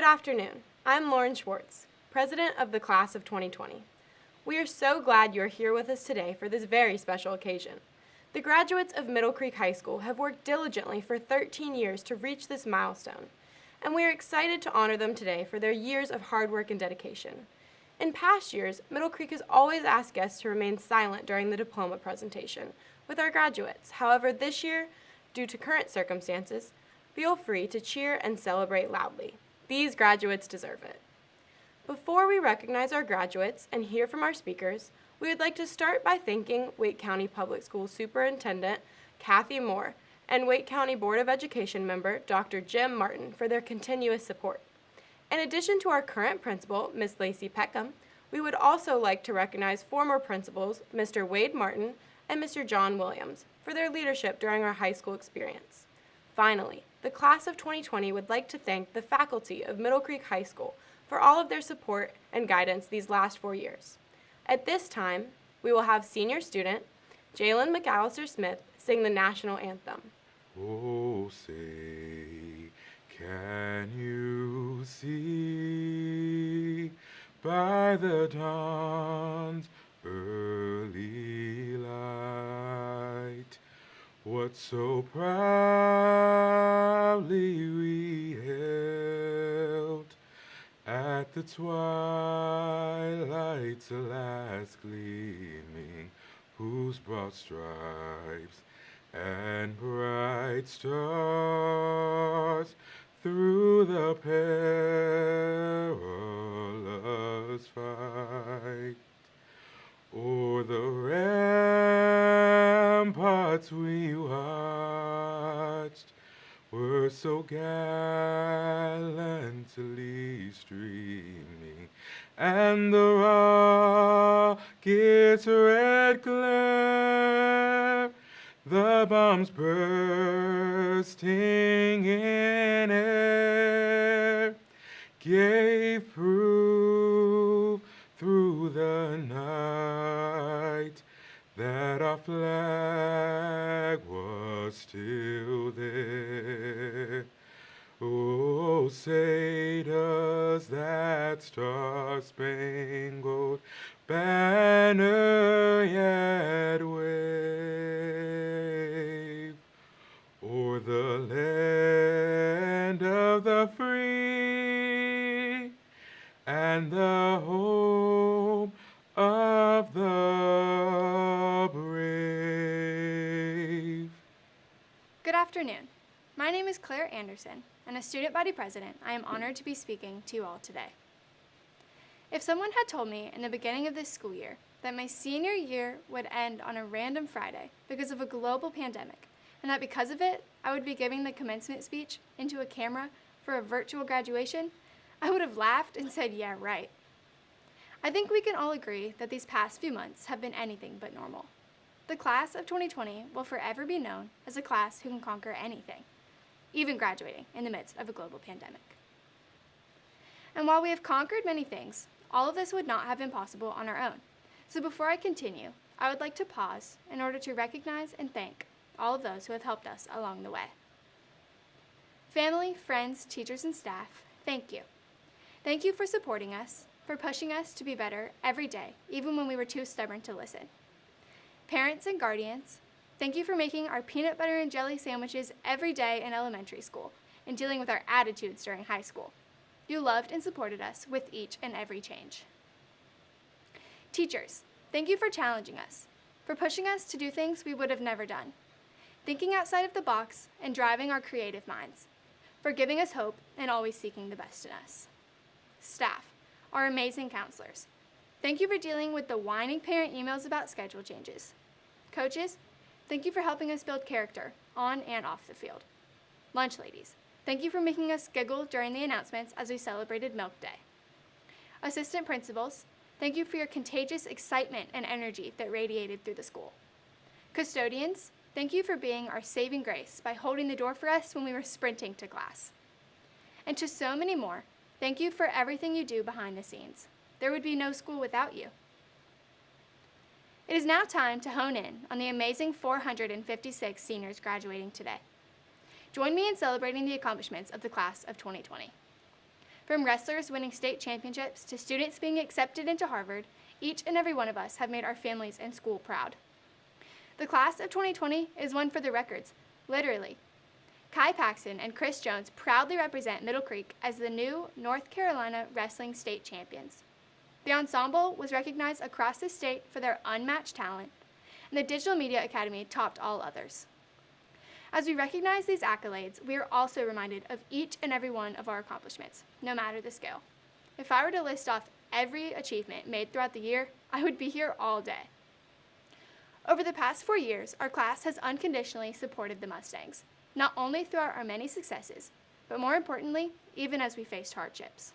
Good afternoon. I'm Lauren Schwartz, President of the Class of 2020. We are so glad you're here with us today for this very special occasion. The graduates of Middle Creek High School have worked diligently for 13 years to reach this milestone, and we are excited to honor them today for their years of hard work and dedication. In past years, Middle Creek has always asked guests to remain silent during the diploma presentation with our graduates. However, this year, due to current circumstances, feel free to cheer and celebrate loudly. These graduates deserve it. Before we recognize our graduates and hear from our speakers, we would like to start by thanking Wake County Public Schools Superintendent Kathy Moore and Wake County Board of Education member Dr. Jim Martin for their continuous support. In addition to our current principal, Ms. Lacey Peckham, we would also like to recognize former principals Mr. Wade Martin and Mr. John Williams for their leadership during our high school experience. Finally, the Class of 2020 would like to thank the faculty of Middle Creek High School for all of their support and guidance these last 4 years. At this time, we will have senior student Jalen McAllister Smith sing the national anthem. Oh, say, can you see by the dawn's early light what so proudly we hailed at the twilight's last gleaming, whose broad stripes and bright stars through the perilous fight o'er the ramparts we watched were so gallantly streaming, and the rocket's red glare, the bombs bursting in air, gave proof through the night that our flag was still there. Oh, say does that star-spangled banner yet wave o'er the land of the free and the home of the brave? Good afternoon. My name is Claire Anderson, and as student body president, I am honored to be speaking to you all today. If someone had told me in the beginning of this school year that my senior year would end on a random Friday because of a global pandemic, and that because of it, I would be giving the commencement speech into a camera for a virtual graduation, I would have laughed and said, yeah, right. I think we can all agree that these past few months have been anything but normal. The Class of 2020 will forever be known as a class who can conquer anything, even graduating in the midst of a global pandemic. And while we have conquered many things, all of this would not have been possible on our own. So before I continue, I would like to pause in order to recognize and thank all of those who have helped us along the way. Family, friends, teachers, and staff, thank you. Thank you for supporting us, for pushing us to be better every day, even when we were too stubborn to listen. Parents and guardians, thank you for making our peanut butter and jelly sandwiches every day in elementary school and dealing with our attitudes during high school. You loved and supported us with each and every change. Teachers, thank you for challenging us, for pushing us to do things we would have never done, thinking outside of the box and driving our creative minds, for giving us hope and always seeking the best in us. Staff, our amazing counselors, thank you for dealing with the whining parent emails about schedule changes. Coaches, thank you for helping us build character on and off the field. Lunch ladies, thank you for making us giggle during the announcements as we celebrated Milk Day. Assistant principals, thank you for your contagious excitement and energy that radiated through the school. Custodians, thank you for being our saving grace by holding the door for us when we were sprinting to class. And to so many more, thank you for everything you do behind the scenes. There would be no school without you. It is now time to hone in on the amazing 456 seniors graduating today. Join me in celebrating the accomplishments of the Class of 2020. From wrestlers winning state championships to students being accepted into Harvard, each and every one of us have made our families and school proud. The class of 2020 is one for the records, literally. Kai Paxton and Chris Jones proudly represent Middle Creek as the new North Carolina Wrestling State Champions. The ensemble was recognized across the state for their unmatched talent, and the Digital Media Academy topped all others. As we recognize these accolades, we are also reminded of each and every one of our accomplishments, no matter the scale. If I were to list off every achievement made throughout the year, I would be here all day. Over the past 4 years, our class has unconditionally supported the Mustangs, not only throughout our many successes, but more importantly, even as we faced hardships.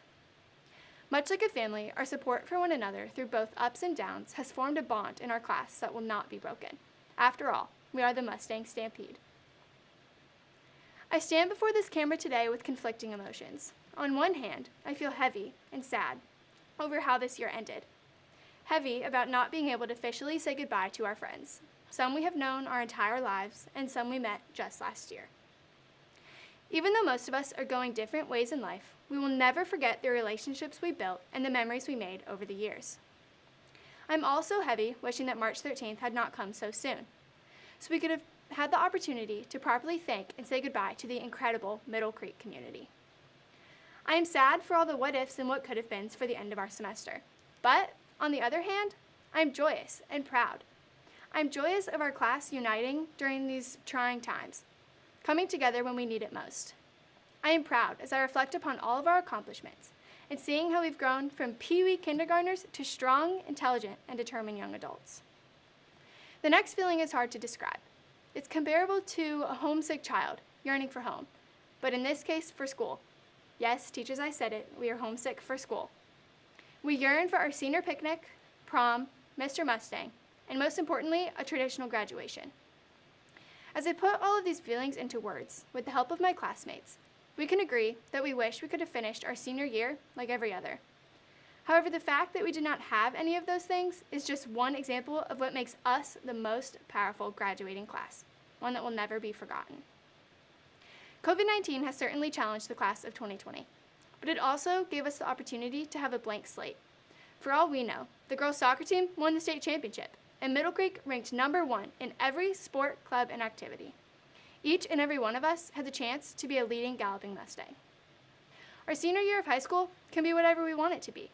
Much like a family, our support for one another through both ups and downs has formed a bond in our class that will not be broken. After all, we are the Mustang Stampede. I stand before this camera today with conflicting emotions. On one hand, I feel heavy and sad over how this year ended. Heavy about not being able to officially say goodbye to our friends. Some we have known our entire lives, and some we met just last year. Even though most of us are going different ways in life, we will never forget the relationships we built and the memories we made over the years. I'm also heavy wishing that March 13th had not come so soon, so we could have had the opportunity to properly thank and say goodbye to the incredible Middle Creek community. I am sad for all the what ifs and what could have beens for the end of our semester, but on the other hand, I am joyous and proud. I am joyous of our class uniting during these trying times, coming together when we need it most. I am proud as I reflect upon all of our accomplishments and seeing how we've grown from pee-wee kindergartners to strong, intelligent, and determined young adults. The next feeling is hard to describe. It's comparable to a homesick child yearning for home, but in this case, for school. Yes, teachers, I said it, we are homesick for school. We yearn for our senior picnic, prom, Mr. Mustang, and most importantly, a traditional graduation. As I put all of these feelings into words, with the help of my classmates, we can agree that we wish we could have finished our senior year like every other. However, the fact that we did not have any of those things is just one example of what makes us the most powerful graduating class, one that will never be forgotten. COVID-19 has certainly challenged the class of 2020, but it also gave us the opportunity to have a blank slate. For all we know, the girls' soccer team won the state championship, and Middle Creek ranked #1 in every sport, club, and activity. Each and every one of us had the chance to be a leading galloping Mustang. Our senior year of high school can be whatever we want it to be.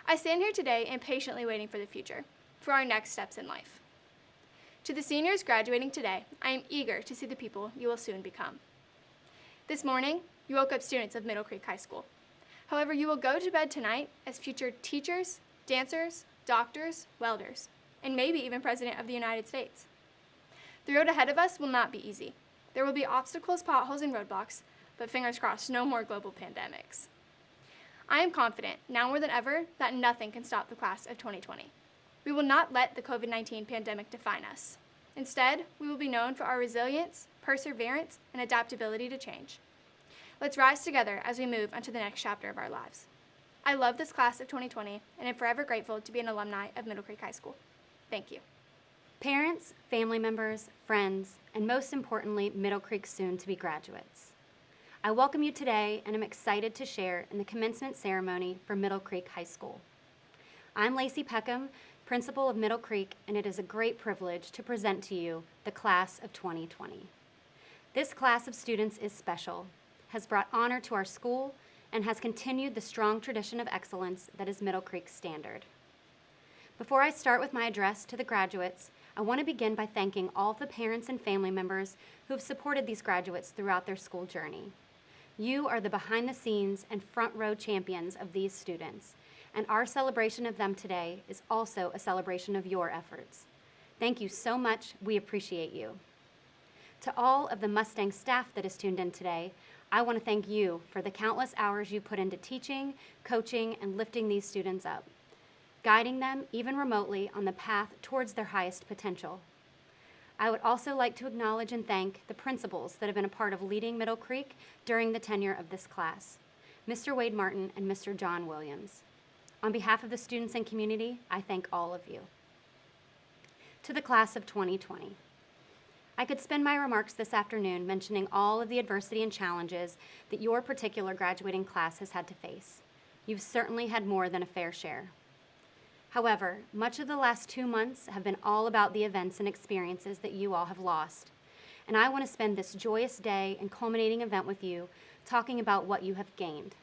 I stand here today impatiently waiting for the future, for our next steps in life. To the seniors graduating today, I am eager to see the people you will soon become. This morning, you woke up students of Middle Creek High School. However, you will go to bed tonight as future teachers, dancers, doctors, welders, and maybe even President of the United States. The road ahead of us will not be easy. There will be obstacles, potholes, and roadblocks, but fingers crossed, no more global pandemics. I am confident, now more than ever, that nothing can stop the class of 2020. We will not let the COVID-19 pandemic define us. Instead, we will be known for our resilience, perseverance, and adaptability to change. Let's rise together as we move onto the next chapter of our lives. I love this class of 2020 and am forever grateful to be an alumni of Middle Creek High School. Thank you. Parents, family members, friends, and most importantly, Middle Creek soon-to-be graduates. I welcome you today and am excited to share in the commencement ceremony for Middle Creek High School. I'm Lacey Peckham, principal of Middle Creek, and it is a great privilege to present to you the class of 2020. This class of students is special, has brought honor to our school, and has continued the strong tradition of excellence that is Middle Creek's standard. Before I start with my address to the graduates, I want to begin by thanking all of the parents and family members who have supported these graduates throughout their school journey. You are the behind-the-scenes and front-row champions of these students, and our celebration of them today is also a celebration of your efforts. Thank you so much. We appreciate you. To all of the Mustang staff that is tuned in today, I want to thank you for the countless hours you put into teaching, coaching, and lifting these students up, guiding them, even remotely, on the path towards their highest potential. I would also like to acknowledge and thank the principals that have been a part of leading Middle Creek during the tenure of this class, Mr. Wade Martin and Mr. John Williams. On behalf of the students and community, I thank all of you. To the class of 2020. I could spend my remarks this afternoon mentioning all of the adversity and challenges that your particular graduating class has had to face. You've certainly had more than a fair share. However, much of the last 2 months have been all about the events and experiences that you all have lost. And I want to spend this joyous day and culminating event with you talking about what you have gained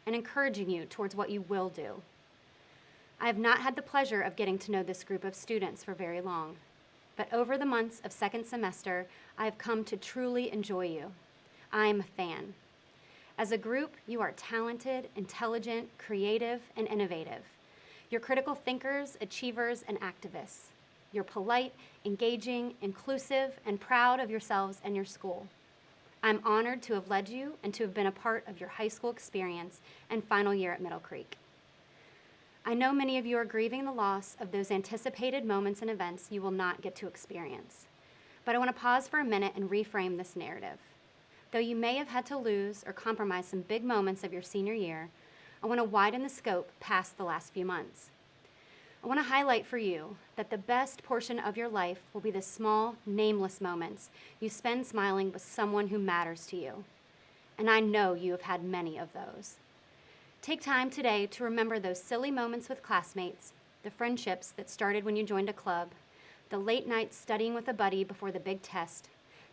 and encouraging you towards what you will do. I have not had the pleasure of getting to know this group of students for very long, but over the months of second semester, I have come to truly enjoy you. I am a fan. As a group, you are talented, intelligent, creative, and innovative. You're critical thinkers, achievers, and activists. You're polite, engaging, inclusive, and proud of yourselves and your school. I'm honored to have led you and to have been a part of your high school experience and final year at Middle Creek. I know many of you are grieving the loss of those anticipated moments and events you will not get to experience. But I want to pause for a minute and reframe this narrative. Though you may have had to lose or compromise some big moments of your senior year, I want to widen the scope past the last few months. I want to highlight for you that the best portion of your life will be the small, nameless moments you spend smiling with someone who matters to you. And I know you have had many of those. Take time today to remember those silly moments with classmates, the friendships that started when you joined a club, the late nights studying with a buddy before the big test,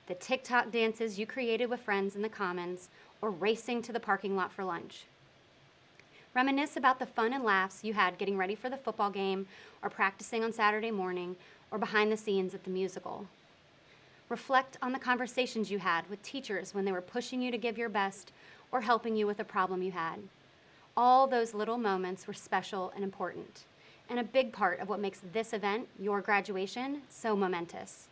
the TikTok dances you created with friends in the commons, or racing to the parking lot for lunch. Reminisce about the fun and laughs you had getting ready for the football game, or practicing on Saturday morning, or behind the scenes at the musical. Reflect on the conversations you had with teachers when they were pushing you to give your best or helping you with a problem you had. All those little moments were special and important, and a big part of what makes this event, your graduation, so momentous.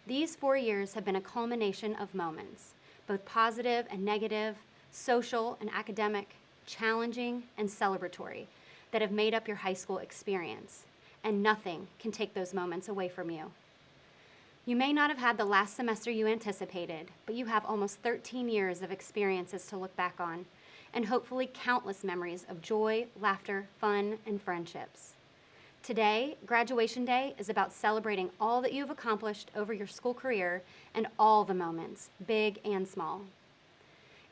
These 4 years have been a culmination of moments, both positive and negative, social and academic, challenging and celebratory, that have made up your high school experience, and nothing can take those moments away from you. You may not have had the last semester you anticipated, but you have almost 13 years of experiences to look back on, and hopefully countless memories of joy, laughter, fun, and friendships. Today, Graduation Day is about celebrating all that you've accomplished over your school career and all the moments, big and small.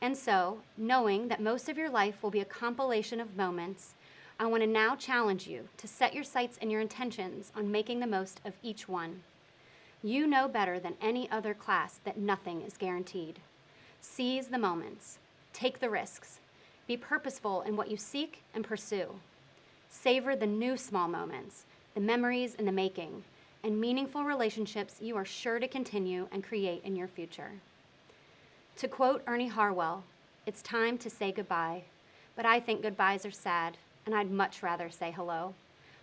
And so, knowing that most of your life will be a compilation of moments, I want to now challenge you to set your sights and your intentions on making the most of each one. You know better than any other class that nothing is guaranteed. Seize the moments. Take the risks. Be purposeful in what you seek and pursue. Savor the new small moments, the memories in the making, and meaningful relationships you are sure to continue and create in your future. To quote Ernie Harwell, "It's time to say goodbye, but I think goodbyes are sad, and I'd much rather say hello.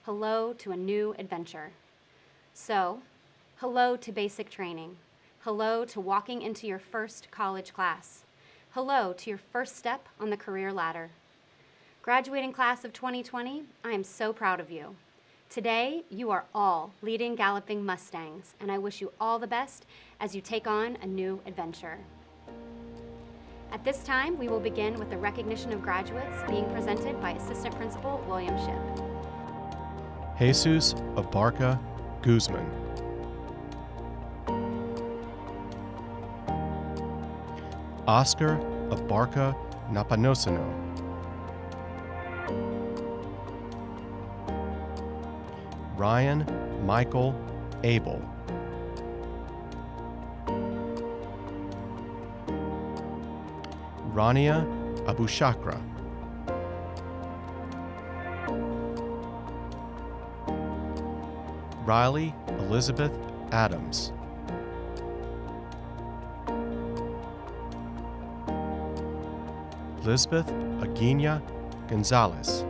Hello to a new adventure." So, hello to basic training. Hello to walking into your first college class. Hello to your first step on the career ladder. Graduating class of 2020, I am so proud of you. Today, you are all leading galloping Mustangs, and I wish you all the best as you take on a new adventure. At this time, we will begin with the recognition of graduates being presented by Assistant Principal William Shipp. Jesus Abarca Guzman. Oscar Abarca Napanosano. Ryan Michael Abel. Rania Abushakra. Riley Elizabeth Adams. Lisbeth Aguina Gonzalez.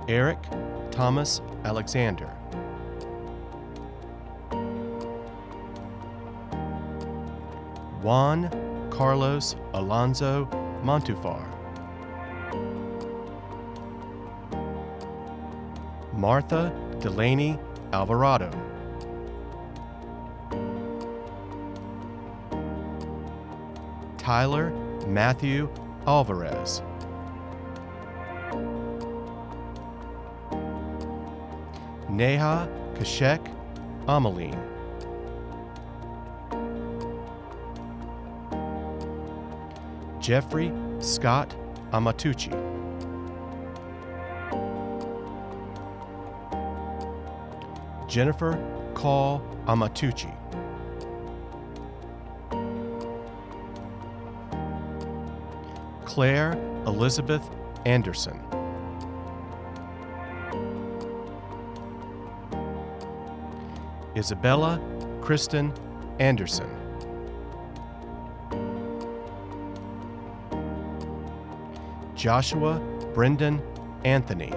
Eric Thomas Alexander. Juan Carlos Alonso Montufar. Martha Delaney Alvarado. Tyler Matthew Alvarez. Neha Kashek Amaline. Jeffrey Scott Amatucci. Jennifer Call Amatucci. Claire Elizabeth Anderson. Isabella Kristen Anderson. Joshua Brendan Anthony.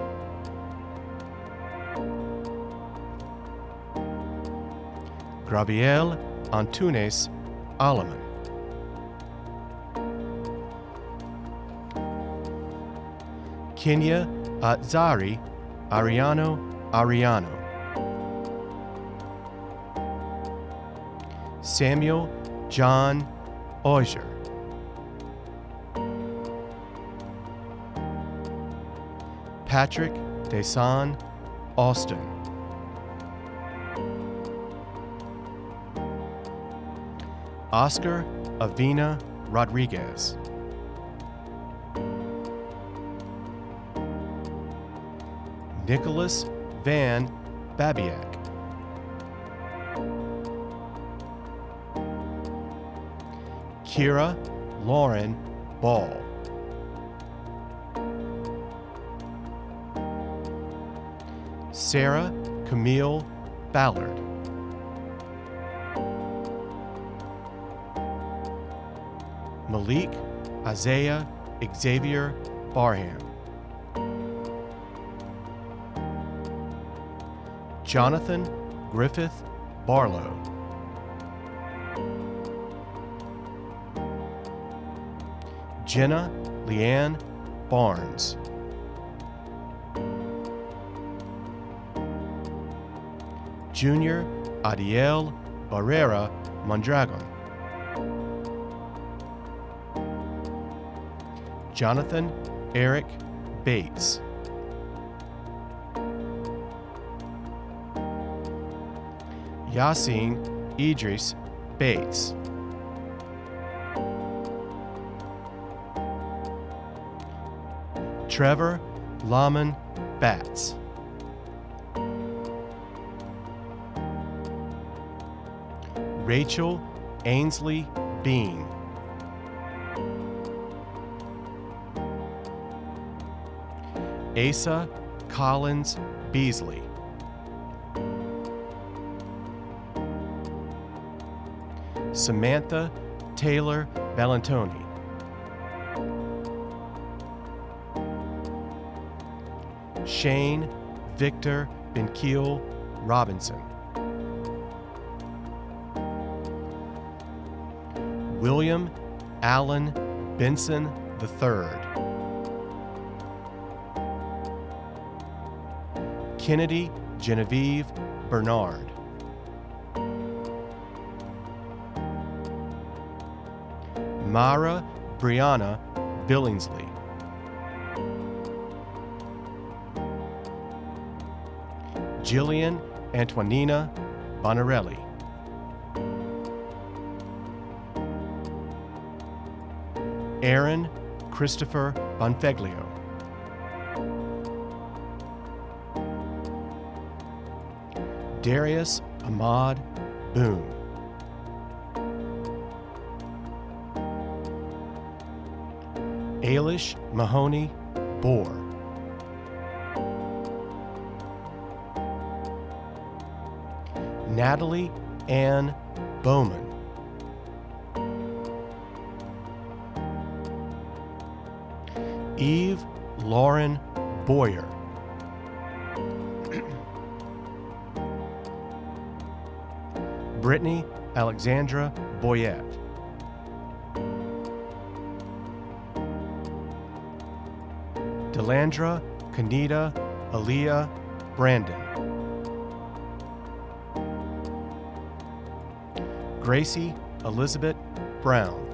Graviel Antunes Alaman. Kenya Atzari Ariano Ariano. Samuel John Oiser. Patrick Desan Austin. Oscar Avina Rodriguez. Nicholas Van Babiak. Kira Lauren Ball. Sarah Camille Ballard. Malik Isaiah Xavier Barham. Jonathan Griffith Barlow. Jenna Leanne Barnes. Junior Adiel Barrera Mondragon. Jonathan Eric Bates. Yasin Idris Bates. Trevor Laman Batts. Rachel Ainsley Bean. Asa Collins Beasley. Samantha Taylor Ballantoni. Shane Victor Benkiel Robinson. William Allen Benson III. Kennedy Genevieve Bernard. Mara Brianna Billingsley. Jillian Antonina Bonarelli. Aaron Christopher Bonfiglio. Darius Ahmad Boone. Ailish Mahoney Bohr. Natalie Ann Bowman. Eve Lauren Boyer. Brittany Alexandra Boyette. Delandra Kanita Aaliyah Brandon. Gracie Elizabeth Brown.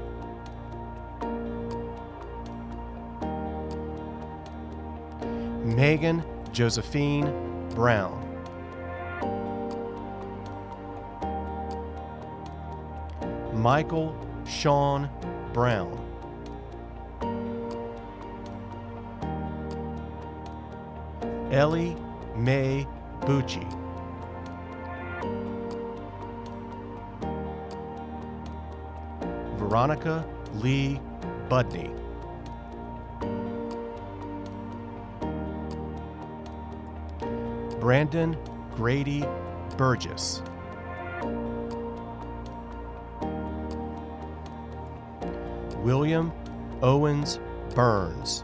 Megan Josephine Brown. Michael Sean Brown. Ellie Mae Bucci. Veronica Lee Budney. Brandon Grady Burgess. William Owens Burns.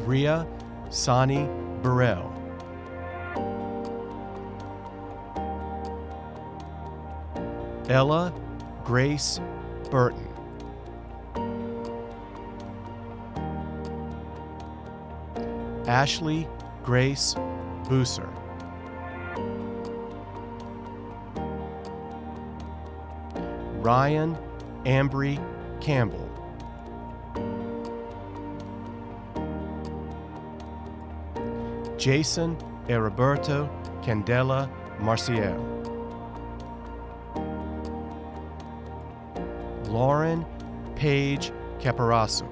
Ria Sani Burrell. Ella Grace Burton. Ashley Grace Booser. Ryan Ambry Campbell. Jason Heriberto Candela Marcial. Lauren Paige Caparaso.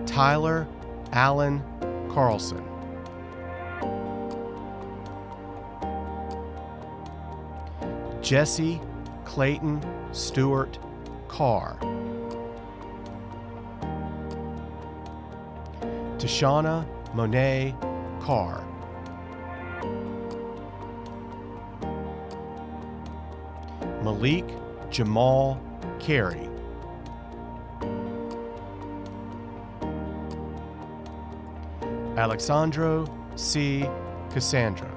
Tyler Allen Carlson. Jesse Clayton Stewart Carr. Tashana Monet Carr. Malik Jamal Carey. Alexandro C. Cassandra.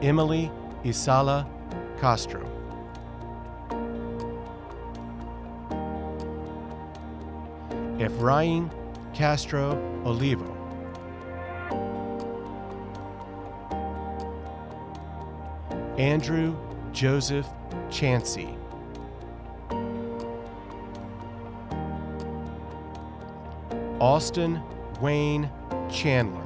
Emily Isala Castro. Efrain Castro Olivo. Andrew Joseph Chansey. Austin Wayne Chandler.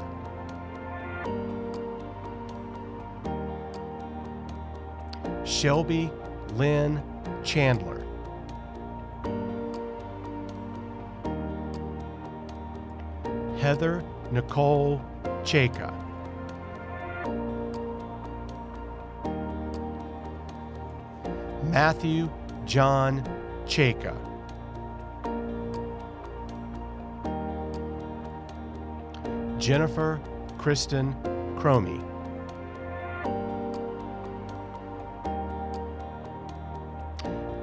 Shelby Lynn Chandler. Heather Nicole Chaka. Matthew John Chaka. Jennifer Kristen Cromie.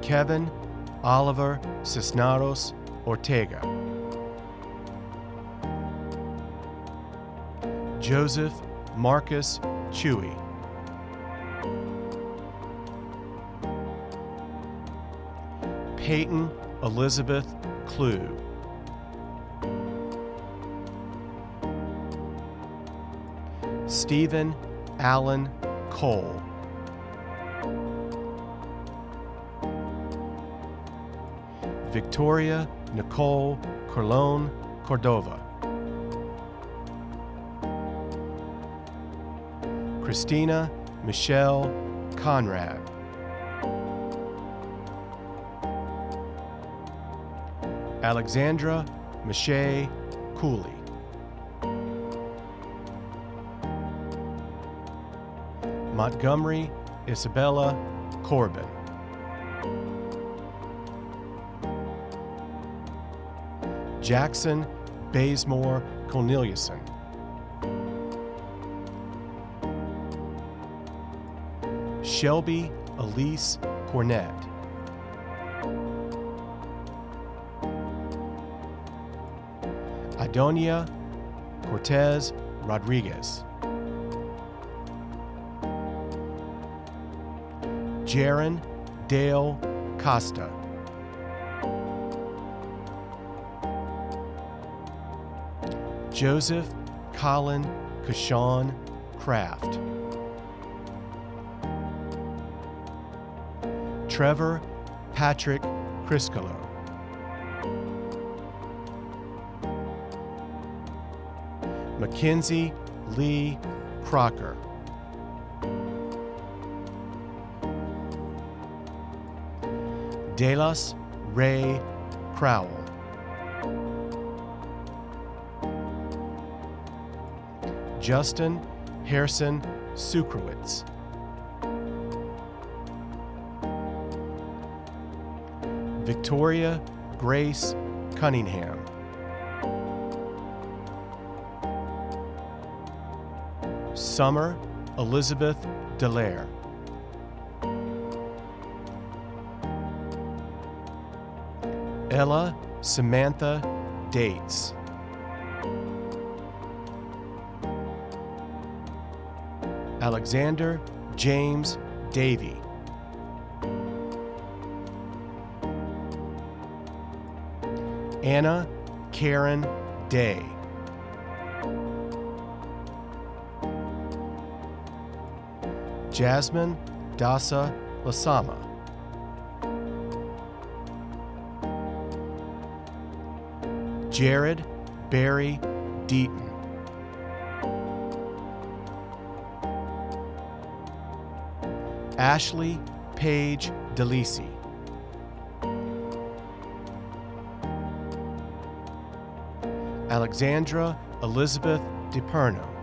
Kevin Oliver Cisneros Ortega. Joseph Marcus Chewy. Peyton Elizabeth Clue. Stephen Allen Cole. Victoria Nicole Corlone Cordova. Christina Michelle Conrad. Alexandra Miche Cooley. Montgomery Isabella Corbin. Jackson Bazemore Corneliuson. Shelby Elise Cornett. Idonia Cortez Rodriguez. Jaron Dale Costa. Joseph Colin Kashawn Kraft. Trevor Patrick Criscolo. Mackenzie Lee Crocker. Delos Ray Crowell. Justin Harrison Sukrowitz. Victoria Grace Cunningham. Summer Elizabeth Dallaire. Ella Samantha Dates. Alexander James Davey. Anna Karen Day. Jasmine Dasa Lasama. Jared Barry Deaton. Ashley Paige DeLisi. Alexandra Elizabeth DePerno.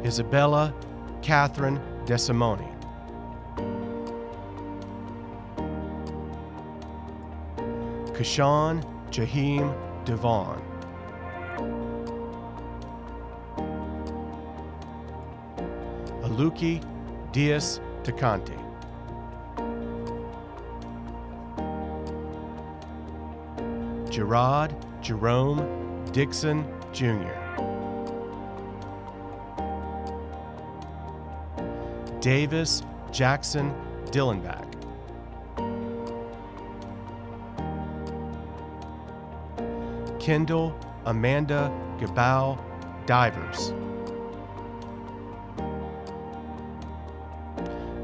Isabella Catherine DeSimone. Kashawn Jaheim Devon. Aluki Diaz Tacante. Gerard Jerome Dixon Jr. Davis Jackson Dillenbach. Kendall Amanda Gabal Divers.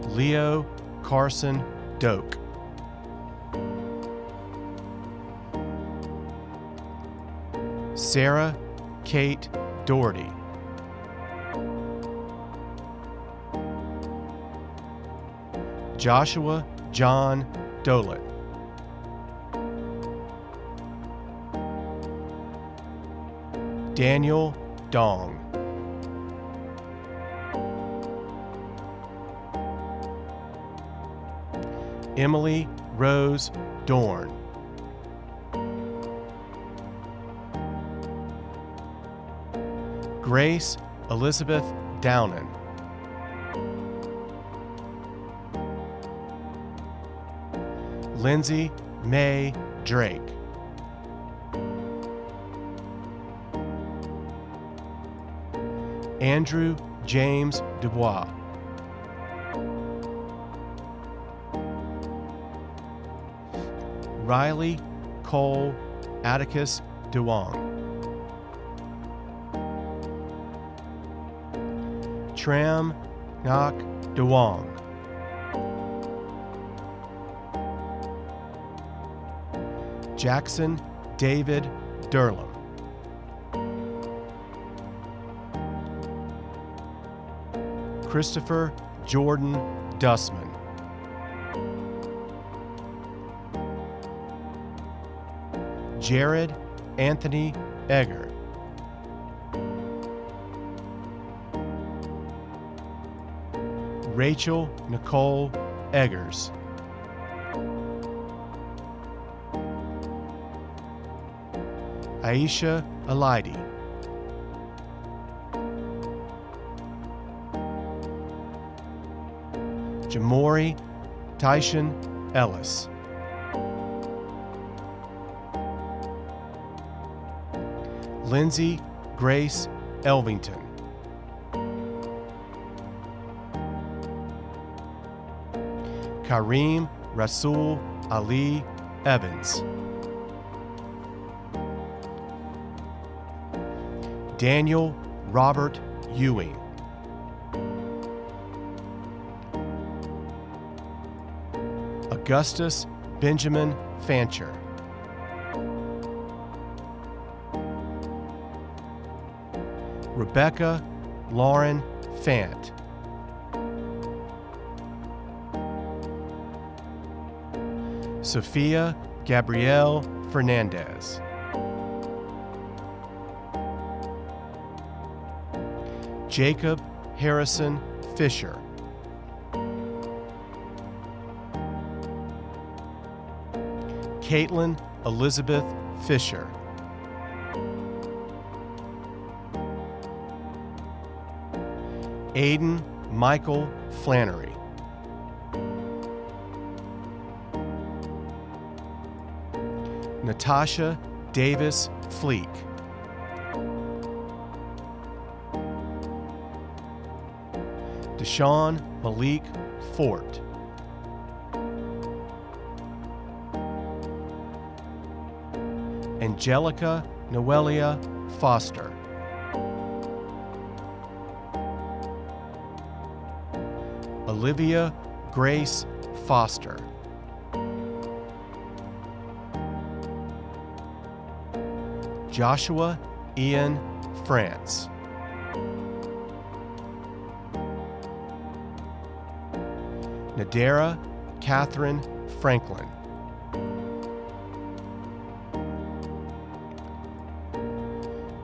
Leo Carson Doak. Sarah Kate Doherty. Joshua John Dolet. Daniel Dong. Emily Rose Dorn. Grace Elizabeth Downen. Lindsay May Drake. Andrew James Dubois. Riley Cole Atticus DeWong. Tram Ngoc DeWong. Jackson David Durlam. Christopher Jordan Dussman. Jared Anthony Egger. Rachel Nicole Eggers. Aisha Alaidi. Jamori Tyshon Ellis. Lindsay Grace Elvington. Kareem Rasul Ali Evans. Daniel Robert Ewing. Augustus Benjamin Fancher. Rebecca Lauren Fant. Sophia Gabrielle Fernandez. Jacob Harrison Fisher. Caitlin Elizabeth Fisher. Aiden Michael Flannery. Natasha Davis Fleek. Deshaun Malik Fort. Angelica Noelia Foster. Olivia Grace Foster. Joshua Ian France. Nadera Catherine Franklin.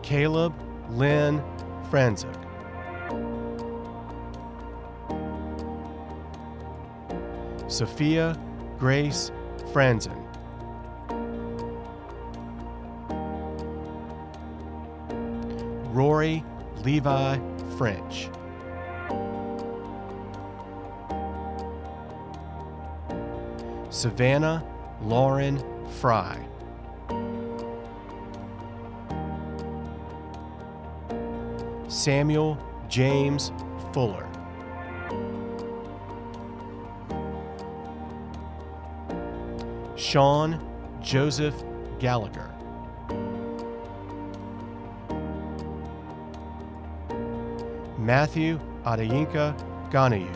Caleb Lynn Franzuk. Sophia Grace Franzen. Rory Levi French. Savannah Lauren Fry. Samuel James Fuller. Sean Joseph Gallagher. Matthew Adeyinka Ganayu.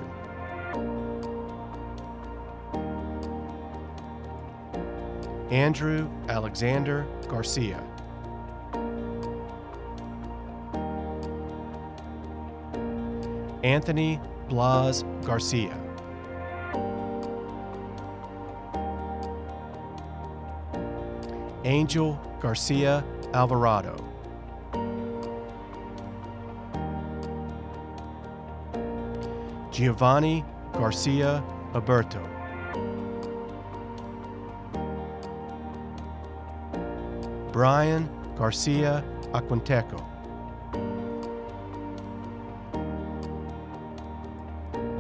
Andrew Alexander Garcia. Anthony Blas Garcia. Angel Garcia Alvarado. Giovanni Garcia Alberto. Brian Garcia Aquinteco.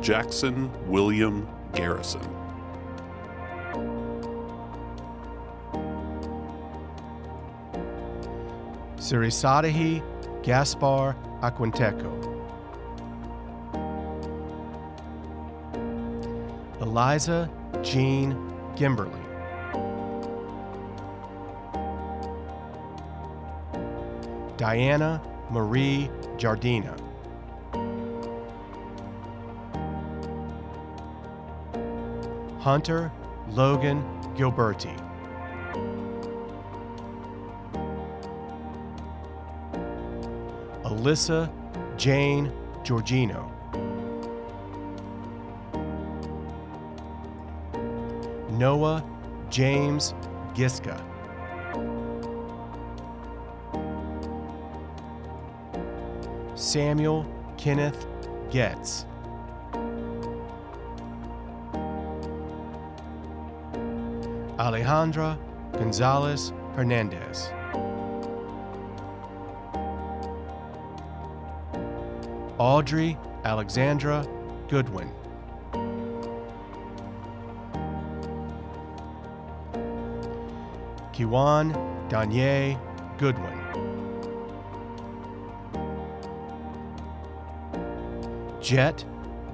Jackson William Garrison. Sirisadahi Gaspar Aquinteco. Eliza Jean Gimberly. Diana Marie Jardina. Hunter Logan Gilberti. Alyssa Jane Giorgino. Noah James Giska. Samuel Kenneth Getz. Alejandra Gonzalez Hernandez. Audrey Alexandra Goodwin. Kiwan Danye Goodwin. Jet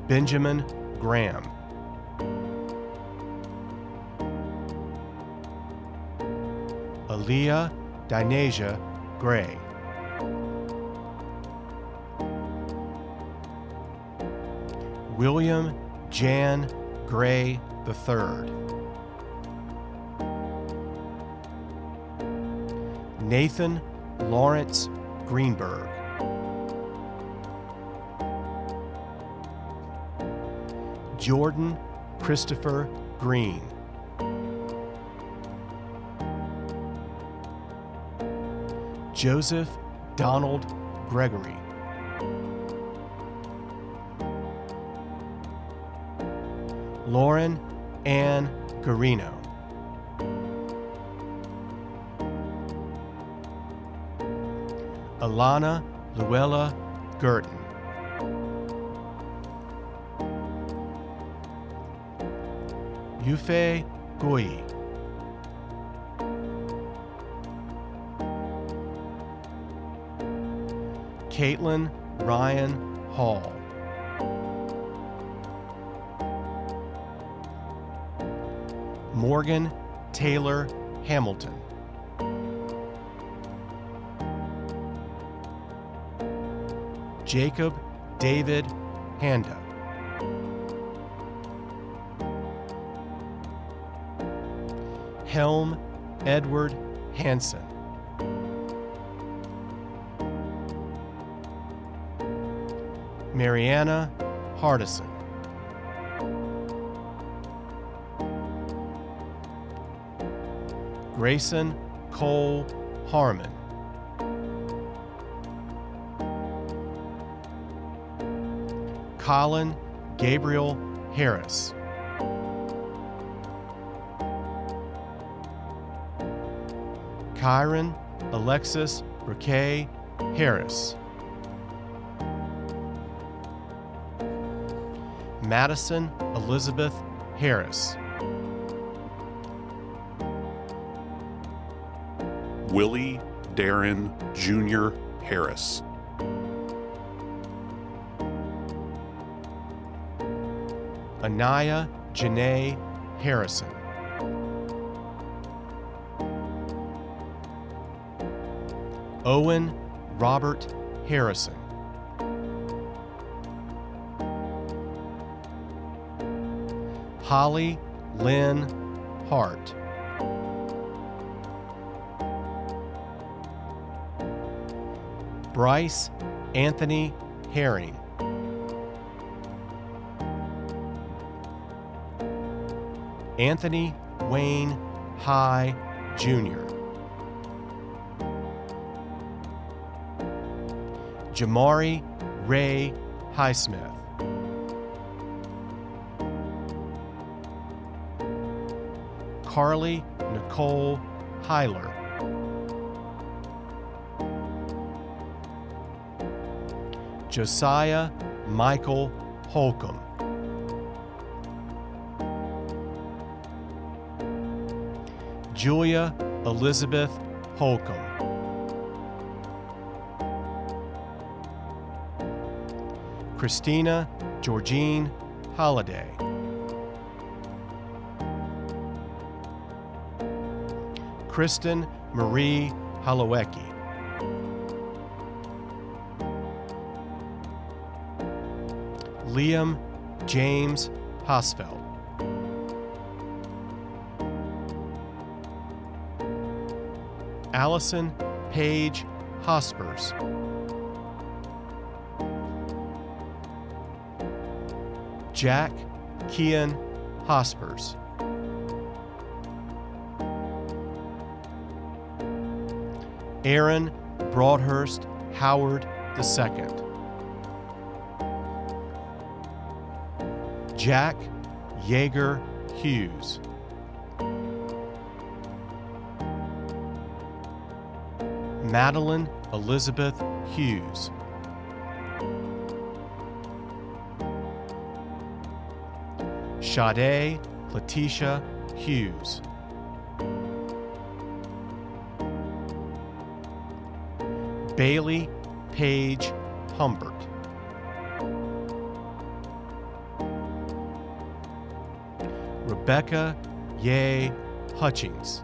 Benjamin Graham. Aaliyah Dinasia Gray. William Jan Gray III. Nathan Lawrence Greenberg. Jordan Christopher Green. Joseph Donald Gregory. Lauren Ann Garino. Alana Luella Gurton. Yufe Goyi. Caitlin Ryan Hall. Morgan Taylor Hamilton. Jacob David Handa. Helm Edward Hansen. Mariana Hardison. Grayson Cole Harmon. Colin Gabriel Harris. Kyron Alexis Briquet Harris. Madison Elizabeth Harris. Willie Darren Jr. Harris. Anaya Janae Harrison. Owen Robert Harrison. Holly Lynn Hart. Bryce Anthony Herring. Anthony Wayne High Jr. Jamari Ray Highsmith. Carly Nicole Hyler. Josiah Michael Holcomb. Julia Elizabeth Holcomb. Christina Georgine Holliday. Kristen Marie Holowecki. Liam James Hosfeld. Allison Paige Hospers. Jack Kian Hospers. Aaron Broadhurst Howard II. Jack Yeager Hughes. Madeline Elizabeth Hughes. Sade Letitia Hughes. Bailey Paige Humbert. Rebecca Ye Hutchings.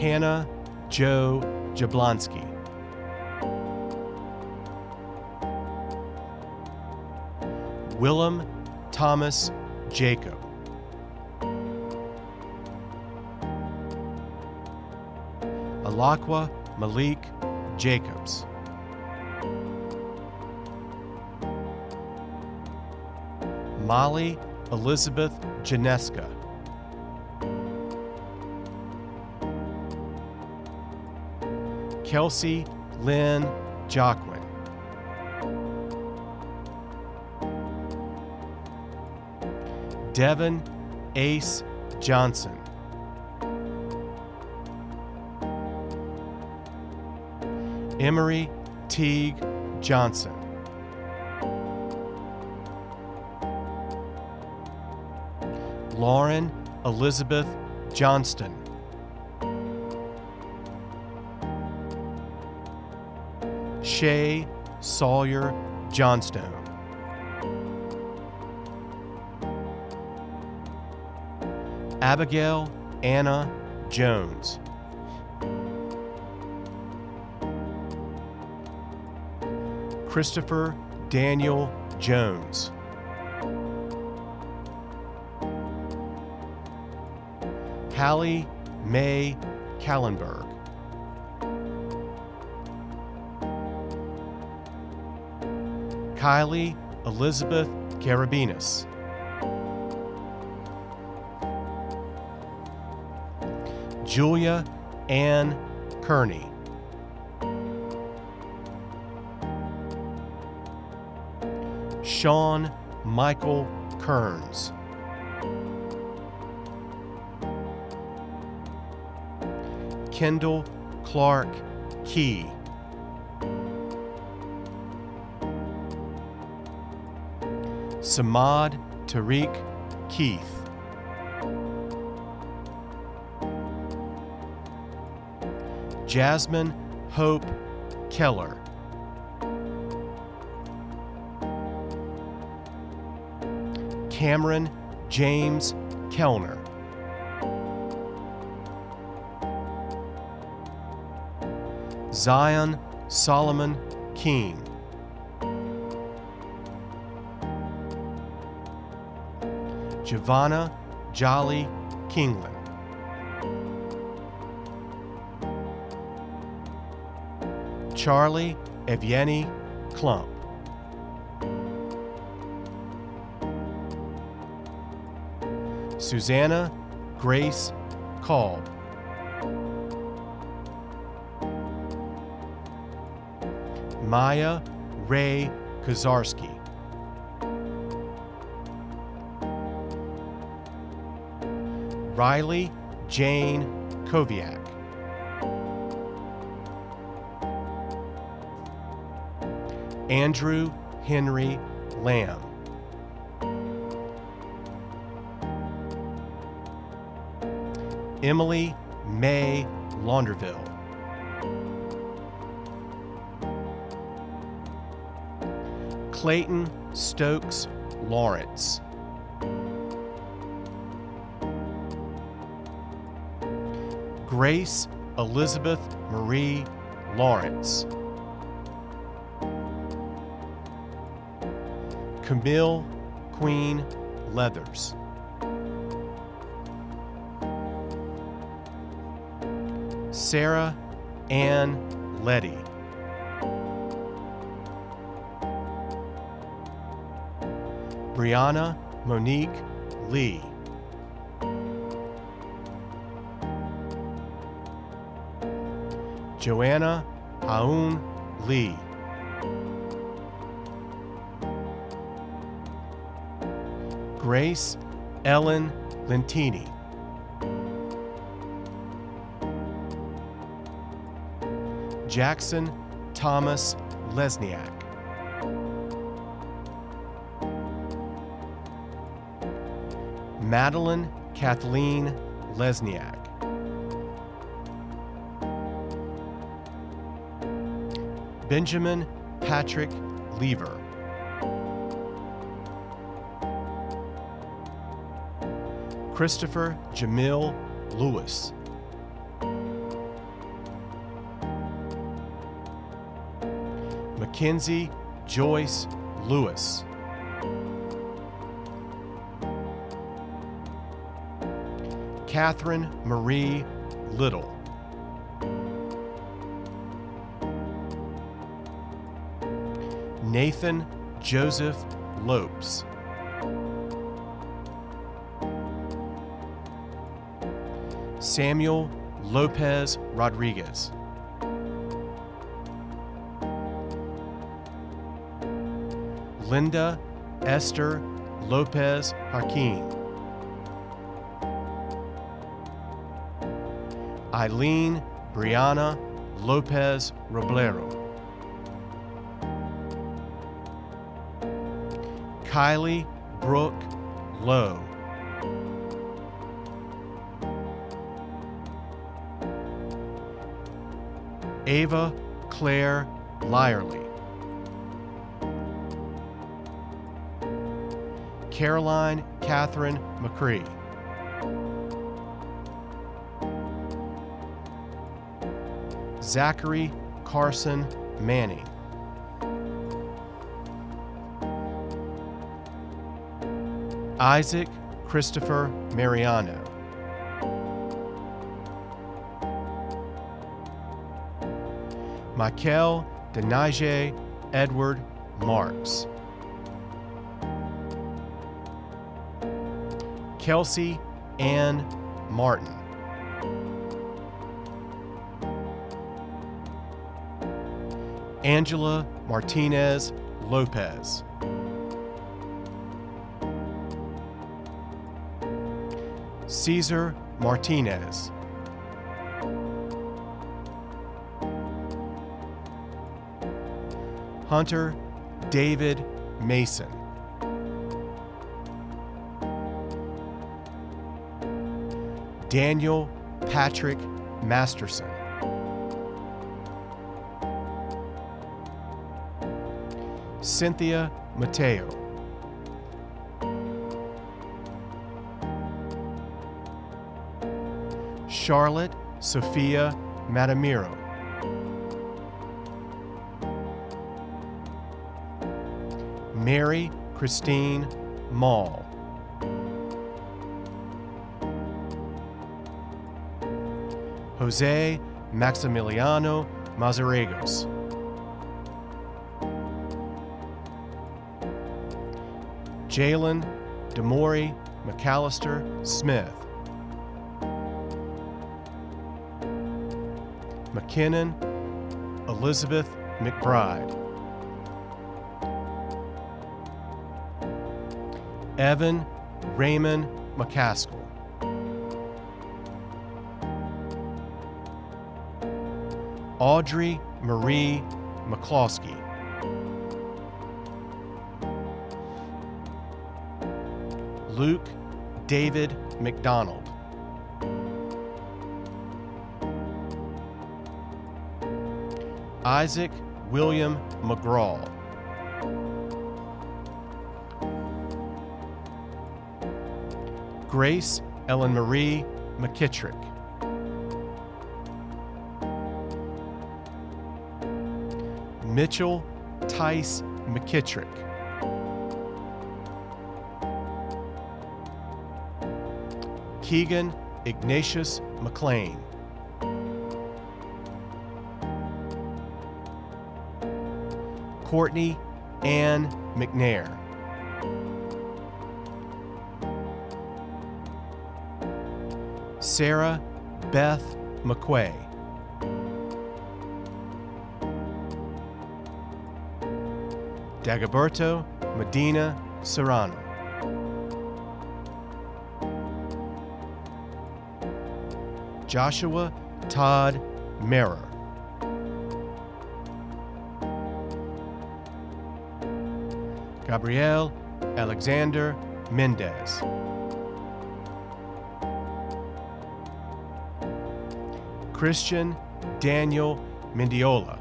Hannah Joe Jablonski. Willem Thomas Jacob. Alakwa Malik Jacobs. Molly Elizabeth Janeska. Kelsey Lynn Jockwin. Devin Ace Johnson. Emery Teague Johnson. Lauren Elizabeth Johnston. Shay Sawyer Johnstone. Abigail Anna Jones. Christopher Daniel Jones. Hallie Mae Kallenberg. Kylie Elizabeth Carabinas. Julia Ann Kearney. Sean Michael Kearns. Kendall Clark Key. Samad Tariq Keith. Jasmine Hope Keller. Cameron James Kellner. Zion Solomon King. Giovanna Jolly Kingland. Charlie Evgeny Klump. Susanna Grace Kalb. Maya Ray Kozarski. Riley Jane Koviak. Andrew Henry Lamb. Emily May Launderville. Clayton Stokes Lawrence. Grace Elizabeth Marie Lawrence. Camille Queen Leathers. Sarah Ann Letty. Brianna Monique Lee. Joanna Aoun Lee. Grace Ellen Lentini. Jackson Thomas Lesniak. Madeline Kathleen Lesniak. Benjamin Patrick Lever. Christopher Jamil Lewis. – Mackenzie Joyce Lewis. Catherine Marie Little. Nathan Joseph Lopes. Samuel Lopez Rodriguez. Linda Esther Lopez Hakeem. Eileen Brianna Lopez Roblero. Kylie Brooke Lowe. Ava Claire Lyerly. Caroline Catherine McCree. Zachary Carson Manning. Isaac Christopher Mariano. Michael Denaje Edward Marks. Kelsey Ann Martin. Angela Martinez Lopez. Cesar Martinez. Hunter David Mason. Daniel Patrick Masterson. Cynthia Mateo. Charlotte Sophia Matamiro. Mary Christine Mall. Jose Maximiliano Mazarregos. Jalen Demori McAllister Smith. McKinnon Elizabeth McBride. Evan Raymond McCaskill. Audrey Marie McCloskey. Luke David McDonald. Isaac William McGraw. Grace Ellen Marie McKittrick. Mitchell Tice McKittrick. Keegan Ignatius McLean. Courtney Ann McNair. Sarah Beth McQuay. Dagoberto Medina Serrano. Joshua Todd Merrer. Gabriel Alexander Mendez. Christian Daniel Mendiola.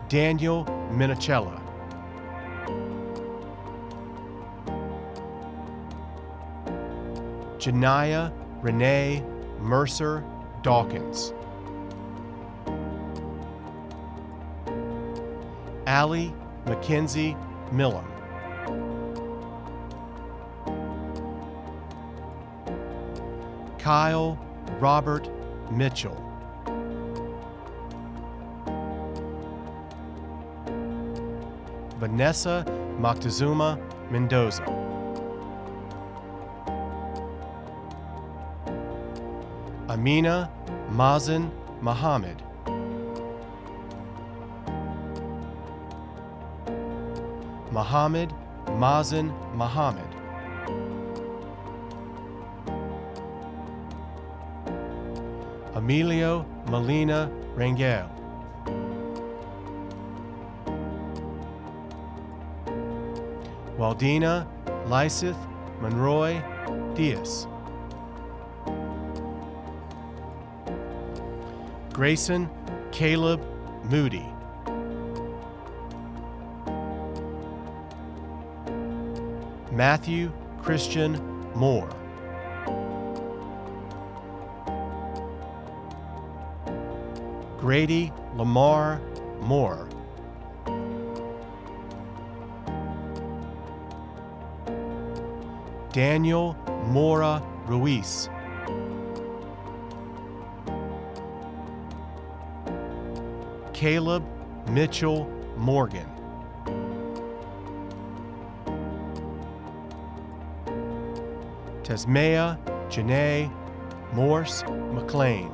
Daniel Minicella. Janiyah Renee Mercer Dawkins. Allie Mackenzie Millam. Kyle Robert Mitchell. Vanessa Moctezuma Mendoza. Amina Mazen Muhammad. Muhammad Mazen Muhammad. Emilio Molina Rangel. Waldina Lysith Monroy Diaz. Grayson Caleb Moody. Matthew Christian Moore. Grady Lamar Moore. Daniel Mora Ruiz. Caleb Mitchell Morgan. Tasmea Janae Morse McLean.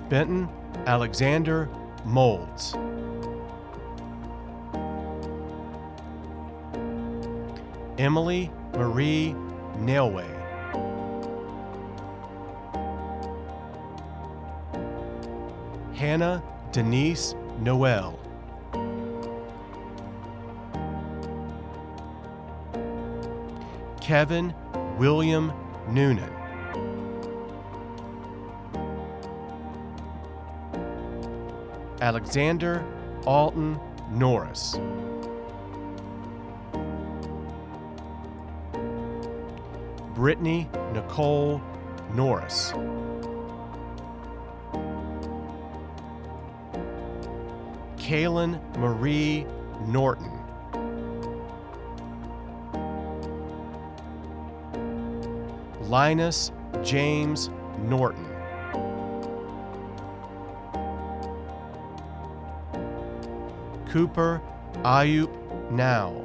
Benton Alexander Molds. Emily Marie Nailway. Hannah Denise Noel. Kevin William Noonan. Alexander Alton Norris. Brittany Nicole Norris. Kaylin Marie Norton. Linus James Norton. Cooper Ayup Now.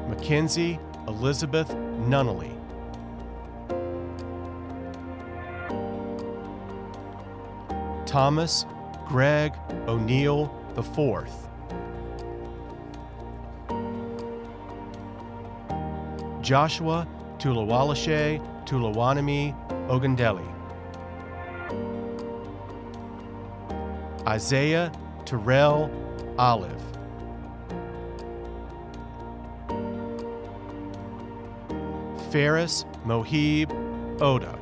Mackenzie Elizabeth Nunnally. Thomas Greg O'Neill IV. Joshua Tulawalashe Tulawanami Ogundeli. Isaiah Terrell Olive. Ferris Mohib Oda.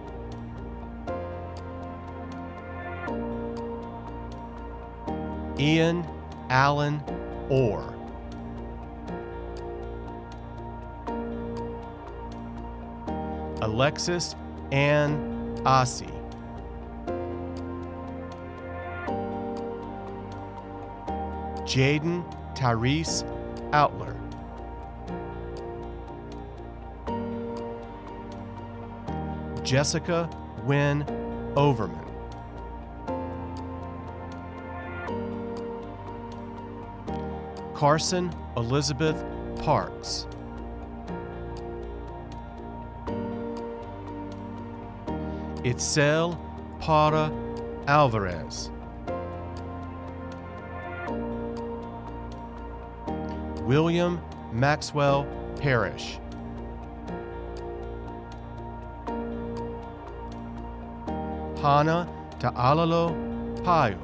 Ian Allen Orr. Alexis Ann Ossie. Jaden Tyrese Outler. Jessica Wynn Overman. Carson Elizabeth Parks. Itzel Para Alvarez. William Maxwell Parrish. Hana Ta'alalo Payo.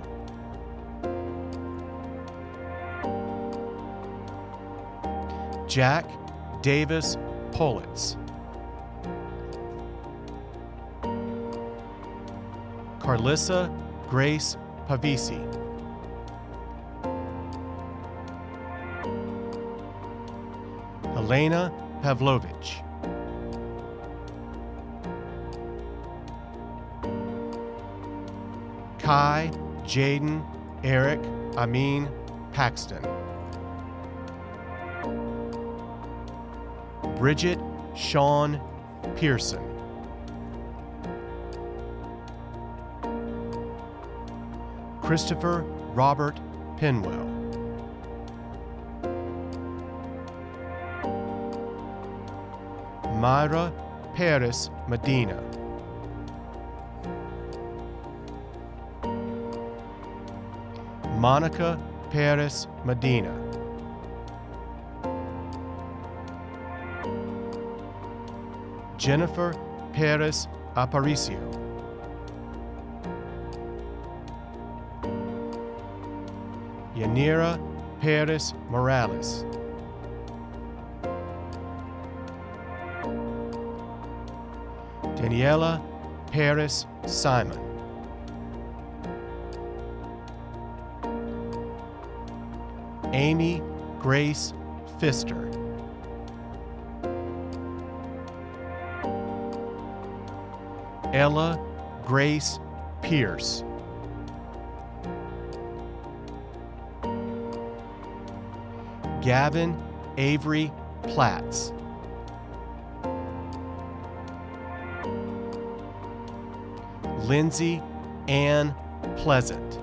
Jack Davis Politz. Carlissa Grace Pavisi. Helena Pavlovich. Kai Jaden Eric Amin Paxton. Bridget Sean Pearson. Christopher Robert Penwell. Myra Perez Medina. Monica Perez Medina. Jennifer Perez Aparicio. Yanira Perez Morales. Daniela Perez Simon. Amy Grace Pfister. Ella Grace Pierce. Gavin Avery Platts. Lindsay Ann Pleasant.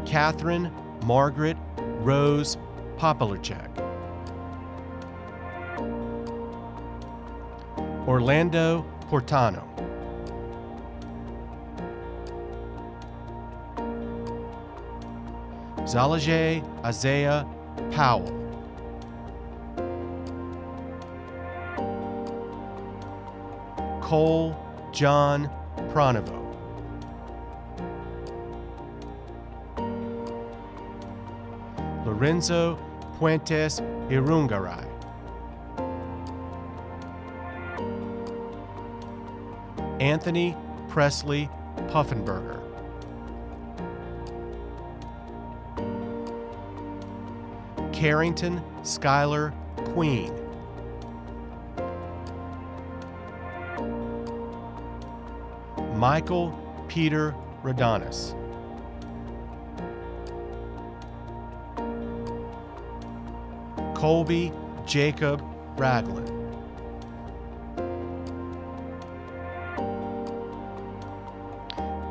Catherine Margaret Rose Popolarchek. Orlando Portano. Zalajay Isaiah Powell. Cole John Pronovo. Lorenzo Puentes Irungaray. Anthony Presley Puffenberger. Carrington Schuyler Queen. Michael Peter Radonis. Colby Jacob Ragland.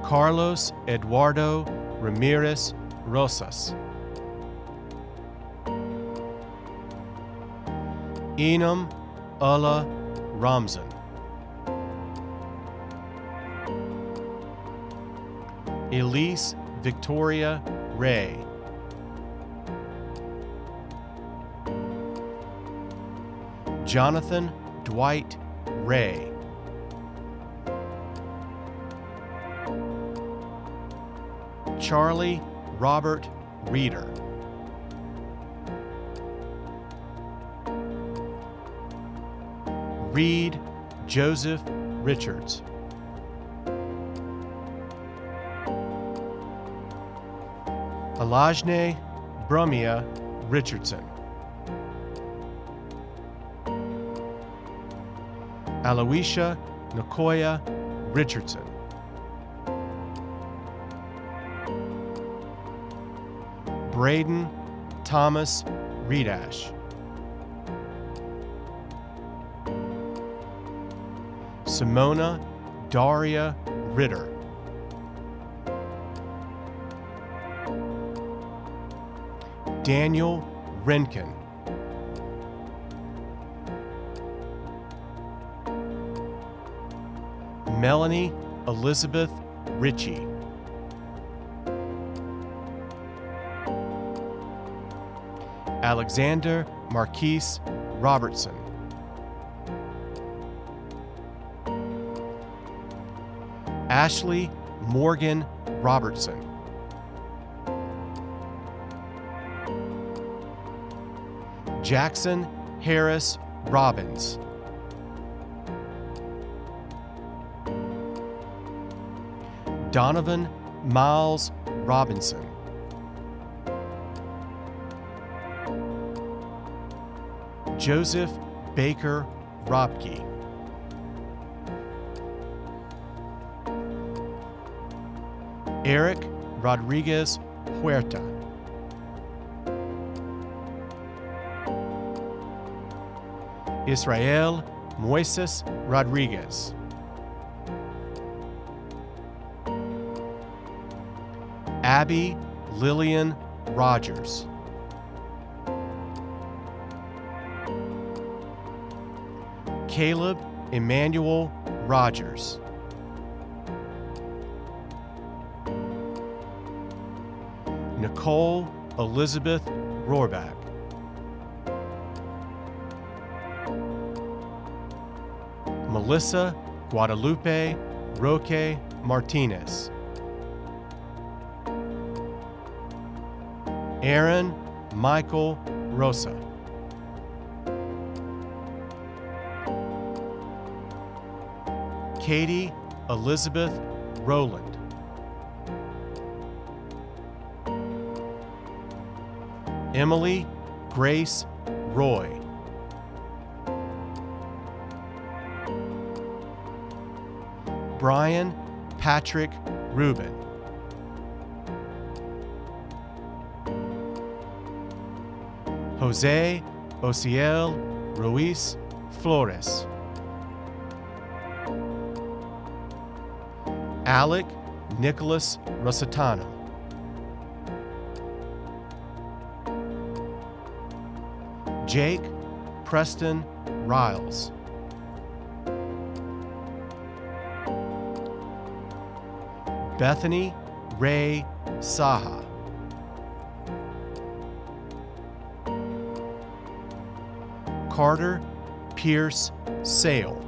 Carlos Eduardo Ramirez Rosas. Enam Ulla Ramzan. Elise Victoria Ray. Jonathan Dwight Ray. Charlie Robert Reeder. Reed Joseph Richards. Alajne Brumia Richardson. Aloysia Nicoya Richardson. Braden Thomas Redash. Simona Daria Ritter. Daniel Renkin. Melanie Elizabeth Ritchie. Alexander Marquise Robertson. Ashley Morgan Robertson. Jackson Harris Robbins. Donovan Miles Robinson. Joseph Baker Robke. Eric Rodriguez Huerta. Israel Moises Rodriguez. Abby Lillian Rogers. Caleb Emmanuel Rogers. Nicole Elizabeth Rohrbach. Melissa Guadalupe Roque Martinez. Aaron Michael Rosa. Katie Elizabeth Rowland. Emily Grace Roy. Brian Patrick Rubin. Jose Ociel Ruiz Flores. Alec Nicholas Rosatano. Jake Preston Riles. Bethany Ray Saha. Carter Pierce Sale.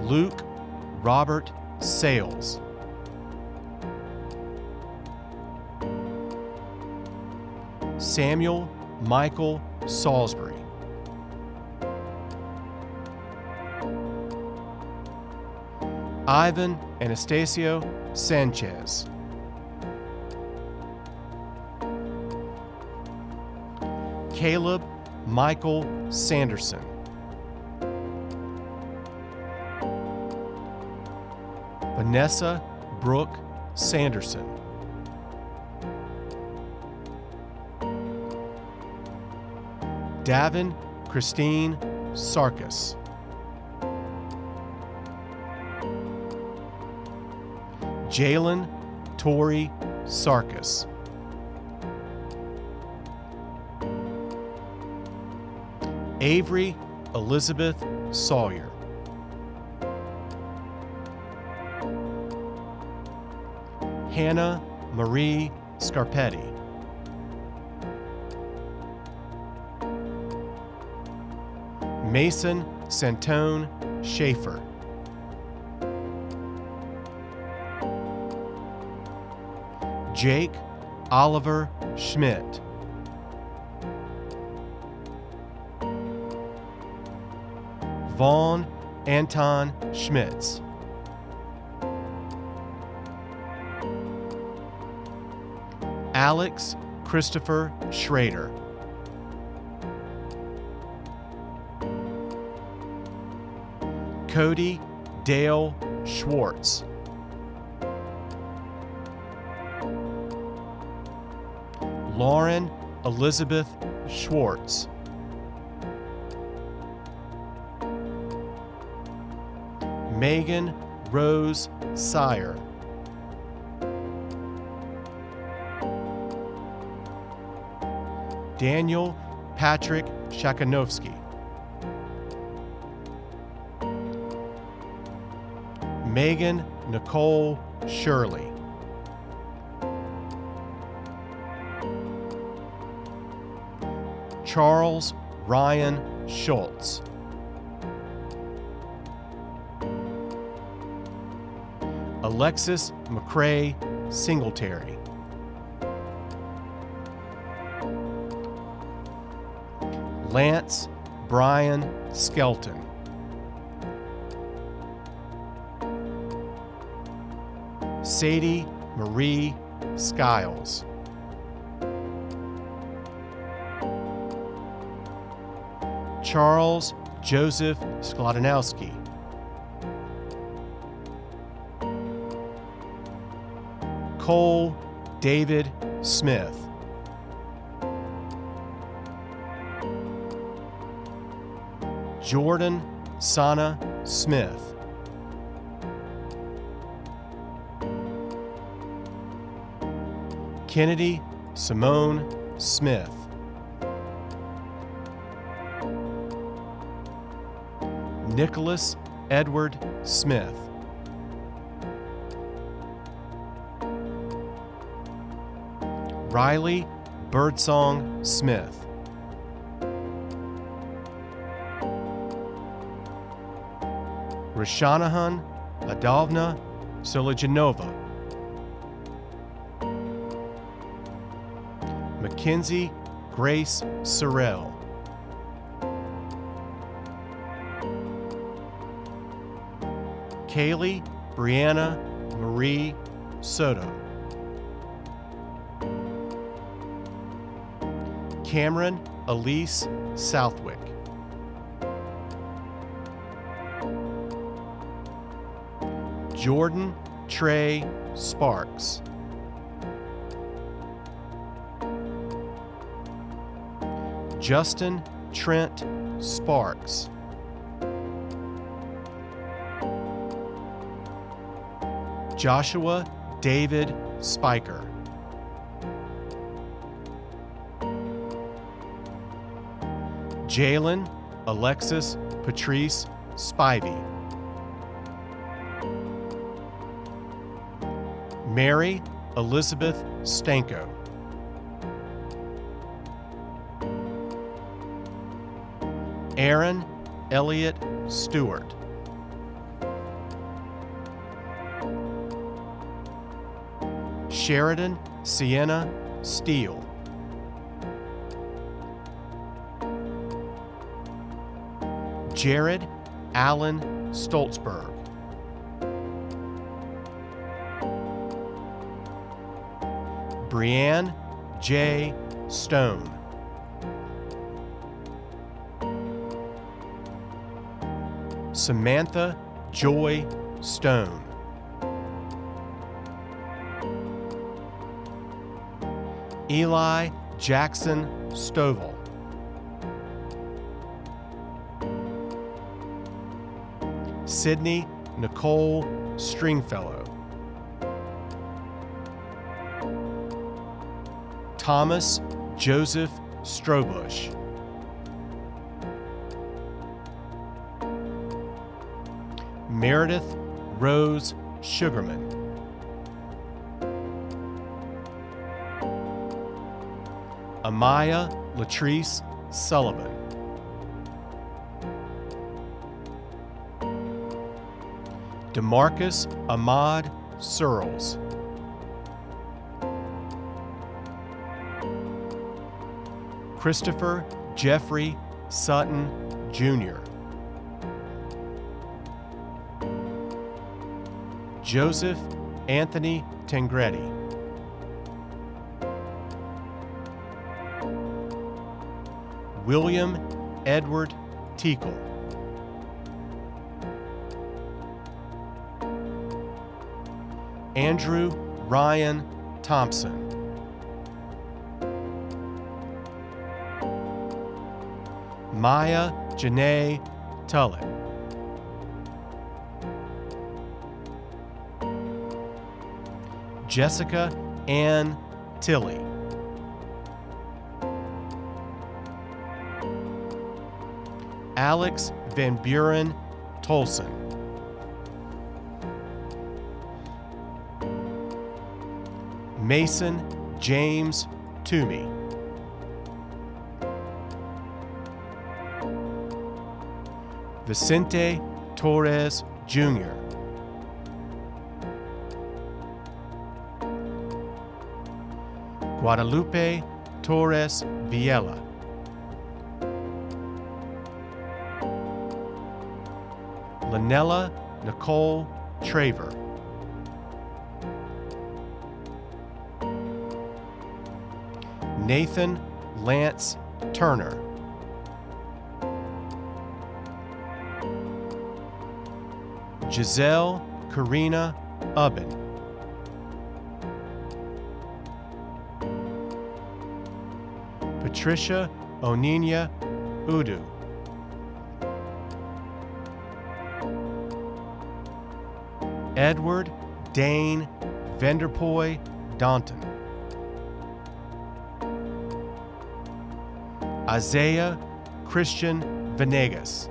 Luke Robert Sales. Samuel Michael Salisbury. Ivan Anastasio Sanchez. Caleb Michael Sanderson. Vanessa Brooke Sanderson. Davin Christine Sarkis. Jalen Tori Sarkis. Avery Elizabeth Sawyer. Hannah Marie Scarpetti. Mason Santone Schaefer. Jake Oliver Schmidt. Vaughn Anton Schmitz. Alex Christopher Schrader. Cody Dale Schwartz. Lauren Elizabeth Schwartz. Megan Rose Sire. Daniel Patrick Shakanowski. Megan Nicole Shirley. Charles Ryan Schultz. Alexis McCrae Singletary. Lance Brian Skelton. Sadie Marie Skiles. Charles Joseph Sklodinowski. Cole David Smith. Jordan Sana Smith. Kennedy Simone Smith. Nicholas Edward Smith. Riley Birdsong Smith. Rashanahan Adavna Solijanova. Mackenzie Grace Sorrell. Kaylee Brianna Marie Soto. Cameron Elise Southwick. Jordan Trey Sparks. Justin Trent Sparks. Joshua David Spiker. Jalen Alexis Patrice Spivey. Mary Elizabeth Stanko. Aaron Elliott Stewart. Sheridan Sienna Steele. Jared Allen Stoltzberg. Brianne J. Stone. Samantha Joy Stone. Eli Jackson Stovall. Sydney Nicole Stringfellow. Thomas Joseph Strobush. Meredith Rose Sugarman. Amaya Latrice Sullivan. DeMarcus Ahmad Searles. Christopher Jeffrey Sutton, Jr. Joseph Anthony Tangretti. William Edward Teakle. Andrew Ryan Thompson. Maya Janae Tullett. Jessica Ann Tilley. Alex Van Buren Tolson. Mason James Toomey. Vicente Torres Jr. Guadalupe Torres Viella. Lanella Nicole Traver. Nathan Lance Turner. Giselle Karina Ubben. Patricia Oninia Udu. Edward Dane Vanderpoy Daunton. Isaiah Christian Venegas.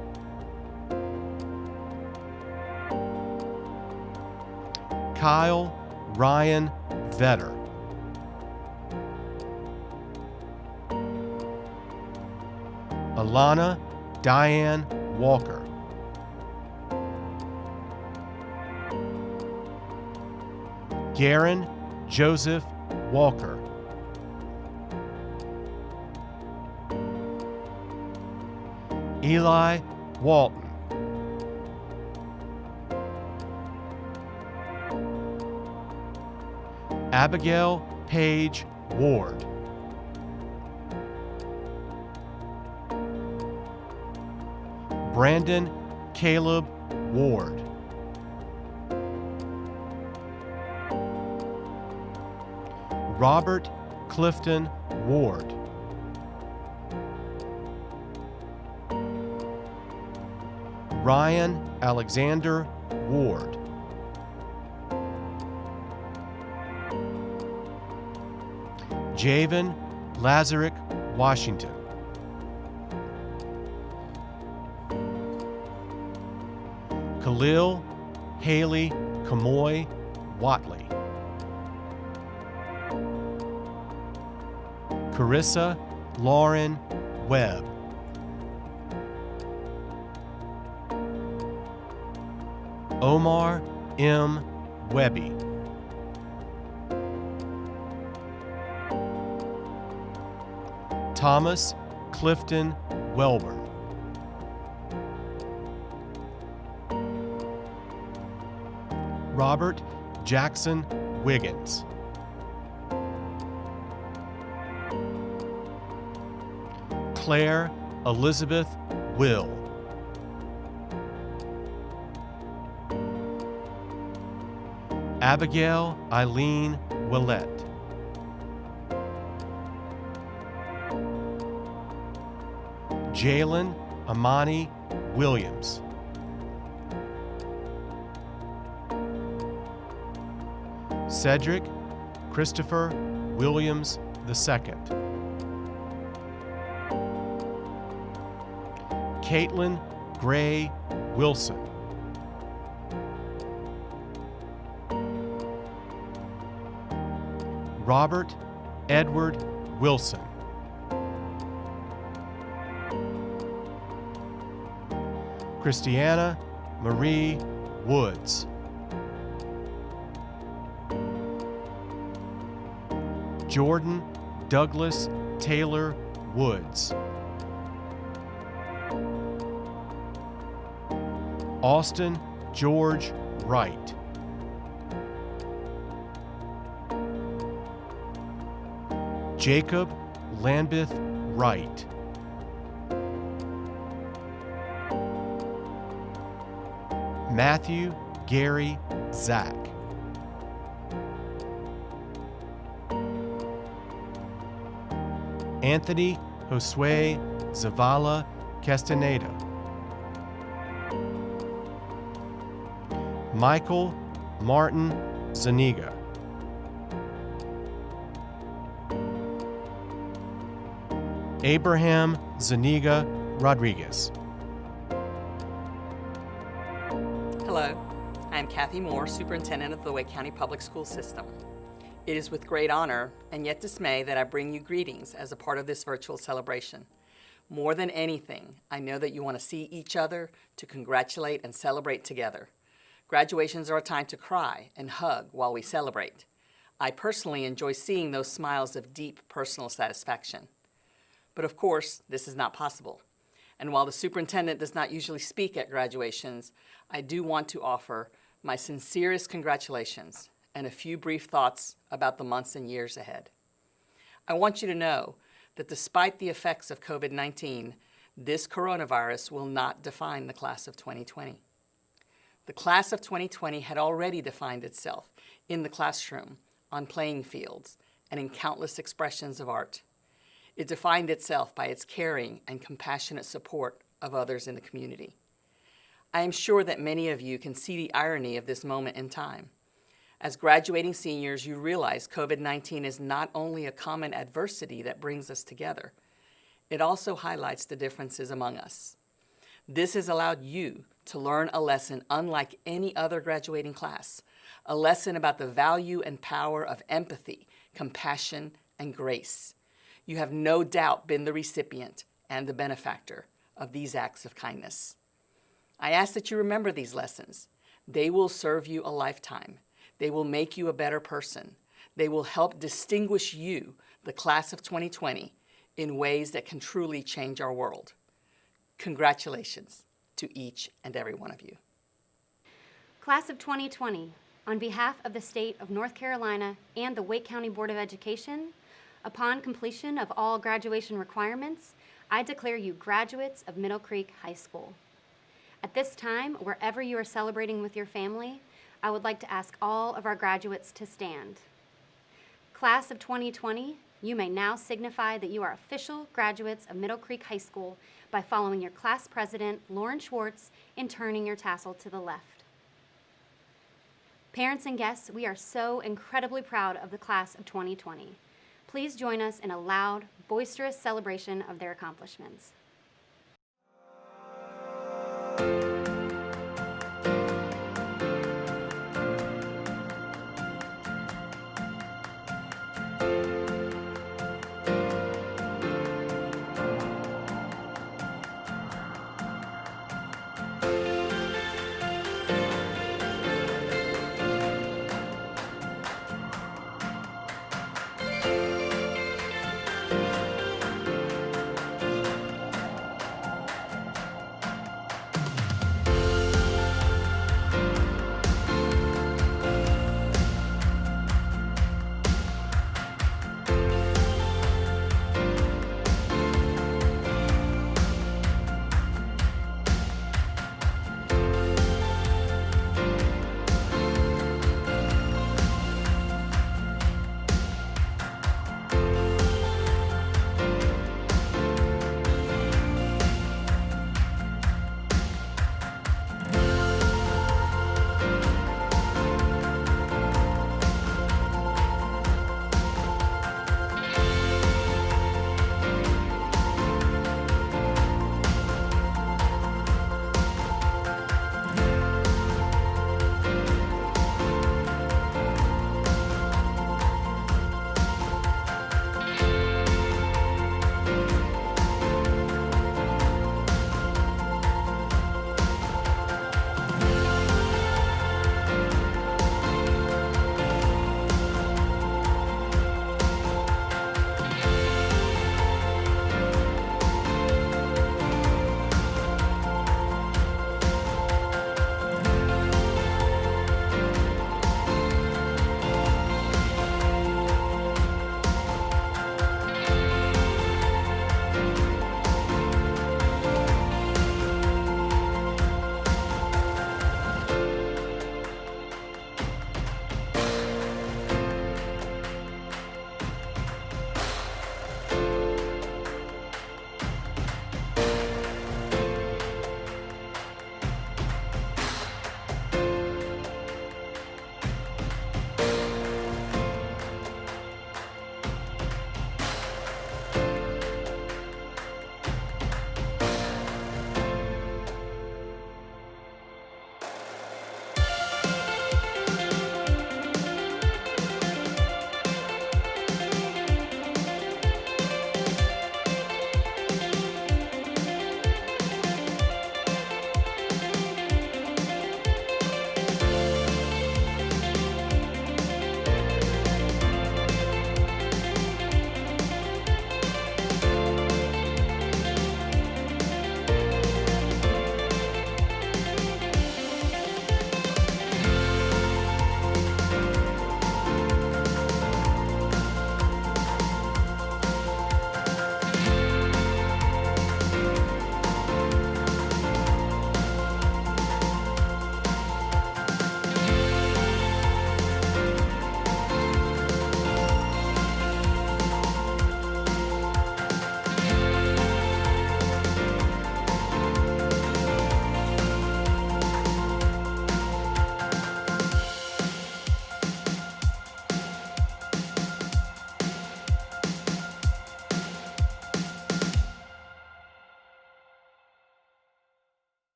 Kyle Ryan Vetter. Alana Diane Walker. Garen Joseph Walker. Eli Walton. Abigail Page Ward. Brandon Caleb Ward. Robert Clifton Ward. Ryan Alexander Ward. Javen Lazarick Washington. Khalil Haley Kamoy Watley. Carissa Lauren Webb. Omar M. Webby. Thomas Clifton Welburn. Robert Jackson Wiggins. Claire Elizabeth Will. Abigail Eileen Willette. Jalen Amani Williams. Cedric Christopher Williams II. Caitlin Gray Wilson. Robert Edward Wilson. Christiana Marie Woods. Jordan Douglas Taylor Woods. Austin George Wright. Jacob Lambeth Wright. Matthew Gary Zach. Anthony Josue Zavala Castaneda. Michael Martin Zaniga. Abraham Zaniga Rodriguez. Hello, I am Kathy Moore, Superintendent of the Wake County Public School System. It is with great honor and yet dismay that I bring you greetings as a part of this virtual celebration. More than anything, I know that you want to see each other, to congratulate and celebrate together. Graduations are a time to cry and hug while we celebrate. I personally enjoy seeing those smiles of deep personal satisfaction. But of course, this is not possible. And while the superintendent does not usually speak at graduations, I do want to offer my sincerest congratulations and a few brief thoughts about the months and years ahead. I want you to know that despite the effects of COVID-19, this coronavirus will not define the class of 2020. The class of 2020 had already defined itself in the classroom, on playing fields, and in countless expressions of art. It defined itself by its caring and compassionate support of others in the community. I am sure that many of you can see the irony of this moment in time. As graduating seniors, you realize COVID-19 is not only a common adversity that brings us together, it also highlights the differences among us. This has allowed you to learn a lesson unlike any other graduating class, a lesson about the value and power of empathy, compassion, and grace. You have no doubt been the recipient and the benefactor of these acts of kindness. I ask that you remember these lessons. They will serve you a lifetime. They will make you a better person. They will help distinguish you, the class of 2020, in ways that can truly change our world. Congratulations to each and every one of you. Class of 2020, on behalf of the state of North Carolina and the Wake County Board of Education, upon completion of all graduation requirements, I declare you graduates of Middle Creek High School. At this time, wherever you are celebrating with your family, I would like to ask all of our graduates to stand. Class of 2020, you may now signify that you are official graduates of Middle Creek High School by following your class president, Lauren Schwartz, and turning your tassel to the left. Parents and guests, we are so incredibly proud of the class of 2020. Please join us in a loud, boisterous celebration of their accomplishments.